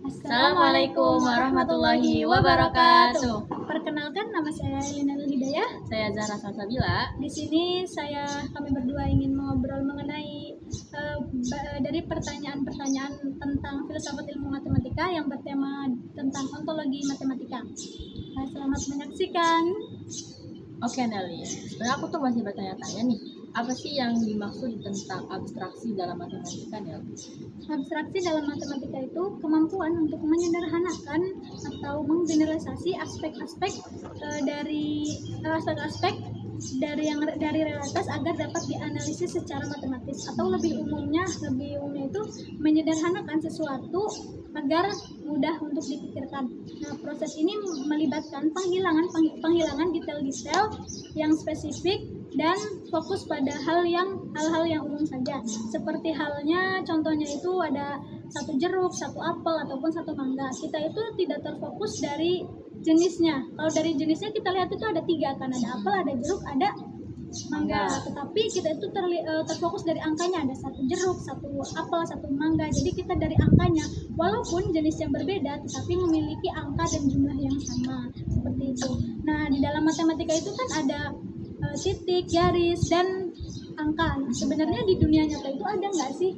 Assalamualaikum warahmatullahi wabarakatuh. Perkenalkan, nama saya Elina Hidayah. Saya Zahra Salsabila. Di sini kami berdua ingin mengobrol mengenai dari pertanyaan-pertanyaan tentang filsafat ilmu matematika yang bertema tentang ontologi matematika. Selamat menyaksikan. Oke Nelly, sebenarnya aku tuh masih bertanya-tanya nih, apa sih yang dimaksud tentang abstraksi dalam matematika, Nelly? Abstraksi dalam matematika itu kemampuan untuk menyederhanakan atau menggeneralisasi aspek-aspek dari realitas agar dapat dianalisis secara matematis, atau lebih umumnya itu menyederhanakan sesuatu agar mudah untuk dipikirkan. Nah, proses ini melibatkan penghilangan detail-detail yang spesifik dan fokus pada hal-hal yang umum saja. Seperti halnya contohnya itu ada satu jeruk, satu apel, ataupun satu mangga. Kita itu tidak terfokus dari jenisnya. Kalau dari jenisnya kita lihat itu ada 3 kan, ada apel, ada jeruk, ada mangga. Tetapi kita itu terfokus dari angkanya, ada satu jeruk, satu apel, satu mangga. Jadi kita dari angkanya, walaupun jenisnya berbeda tetapi memiliki angka dan jumlah yang sama, seperti itu. Nah, di dalam matematika itu kan ada titik, garis, dan angka. Nah, sebenarnya di dunia nyata itu ada nggak sih?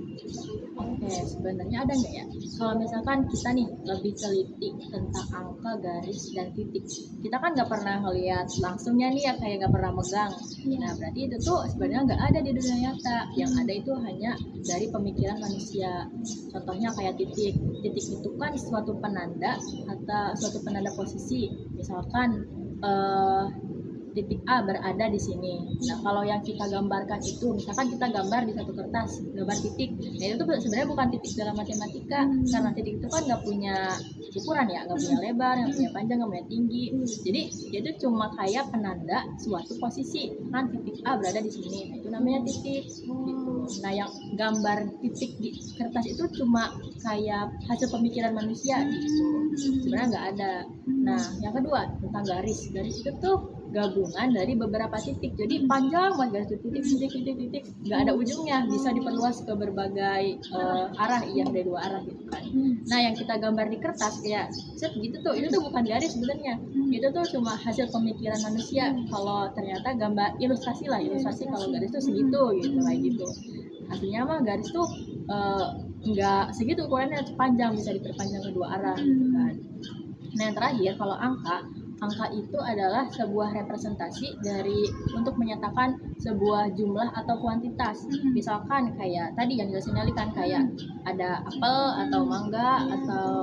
Oke, sebenarnya ada nggak ya? Kalau misalkan kita nih lebih teliti tentang angka, garis, dan titik, kita kan nggak pernah ngeliat langsungnya nih ya, kayak nggak pernah megang. Nah, berarti itu tuh sebenarnya nggak ada di dunia nyata. Yang ada itu hanya dari pemikiran manusia. Contohnya kayak titik. Titik itu kan suatu penanda atau suatu penanda posisi. Misalkan titik A berada di sini. Nah, kalau yang kita gambarkan itu, misalkan kita gambar di satu kertas, gambar titik. Nah, itu tuh sebenarnya bukan titik dalam matematika, karena titik itu kan nggak punya ukuran ya, nggak punya lebar, nggak punya panjang, nggak punya tinggi. Jadi itu cuma kayak penanda suatu posisi. Kan titik A berada di sini, nah, itu namanya titik. Gitu. Nah, yang gambar titik di kertas itu cuma kayak hasil pemikiran manusia. Gitu. Sebenarnya nggak ada. Nah, yang kedua tentang garis. Garis itu tuh gabungan dari beberapa titik, jadi panjang banget garis titik, nggak ada ujungnya, bisa diperluas ke berbagai arah, dari 2 arah gitu kan. Nah, yang kita gambar di kertas kayak set gitu tuh, itu tuh bukan garis sebenarnya, itu tuh cuma hasil pemikiran manusia. Kalau ternyata gambar ilustrasi kalau garis tuh segitu gitu, kayak gitu. Artinya mah garis tuh nggak segitu ukurannya, panjang, bisa diperpanjang ke 2 arah gitu kan. Nah, yang terakhir kalau angka itu adalah sebuah representasi untuk menyatakan sebuah jumlah atau kuantitas. Misalkan kayak tadi yang jelasin Nelly kan, kayak ada apel atau mangga atau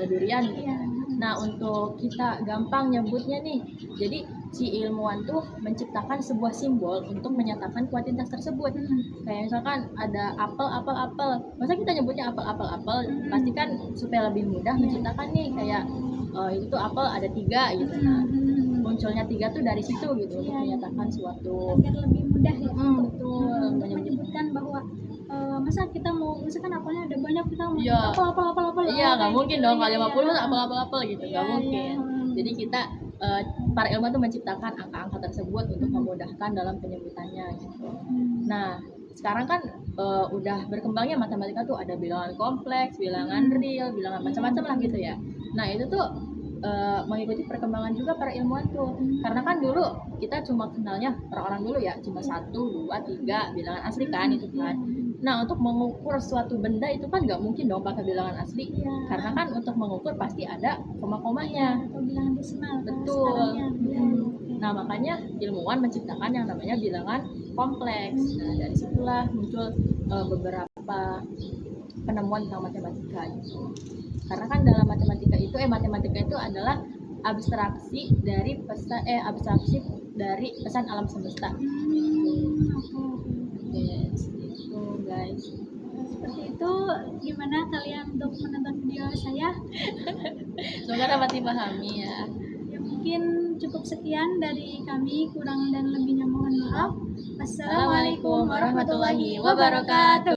durian gitu. Nah, untuk kita gampang nyebutnya nih, jadi si ilmuwan tuh menciptakan sebuah simbol untuk menyatakan kuantitas tersebut. Kayak misalkan ada apel. Masa kita nyebutnya apel? Pasti kan supaya lebih mudah menciptakan nih, kayak itu tuh apel ada 3 gitu. Nah, munculnya 3 tuh dari situ gitu, untuk menyatakan suatu agar lebih mudah ya. Betul, untuk menyebutkan bahwa masa kita mau, misalkan apelnya ada banyak, kita mau apel. Iya, nggak mungkin dong kalau 50 ya. apel gitu, nggak mungkin. Jadi kita para ilmuwan tuh menciptakan angka-angka tersebut untuk memudahkan dalam penyebutannya gitu. Nah, sekarang kan udah berkembangnya matematika tuh, ada bilangan kompleks, bilangan real, bilangan macam-macam lah gitu ya. Nah, itu tuh mengikuti perkembangan juga para ilmuwan tuh, karena kan dulu kita cuma kenalnya, orang-orang dulu ya, cuma 1, 2, 3 bilangan asli kan itu kan. Nah, untuk mengukur suatu benda itu kan nggak mungkin dong pakai bilangan asli, karena kan untuk mengukur pasti ada koma-komanya atau bilangan desimal. Betul. Nah, makanya ilmuwan menciptakan yang namanya bilangan kompleks. Nah, dari situlah muncul beberapa penemuan tentang matematika gitu. Karena kan dalam matematika itu adalah abstraksi dari pesan alam semesta. Yes, itu guys. Seperti itu. Gimana kalian untuk menonton video saya? Semoga dapat dipahami ya. Mungkin cukup sekian dari kami, kurang dan lebihnya mohon maaf. Assalamualaikum warahmatullahi wabarakatuh.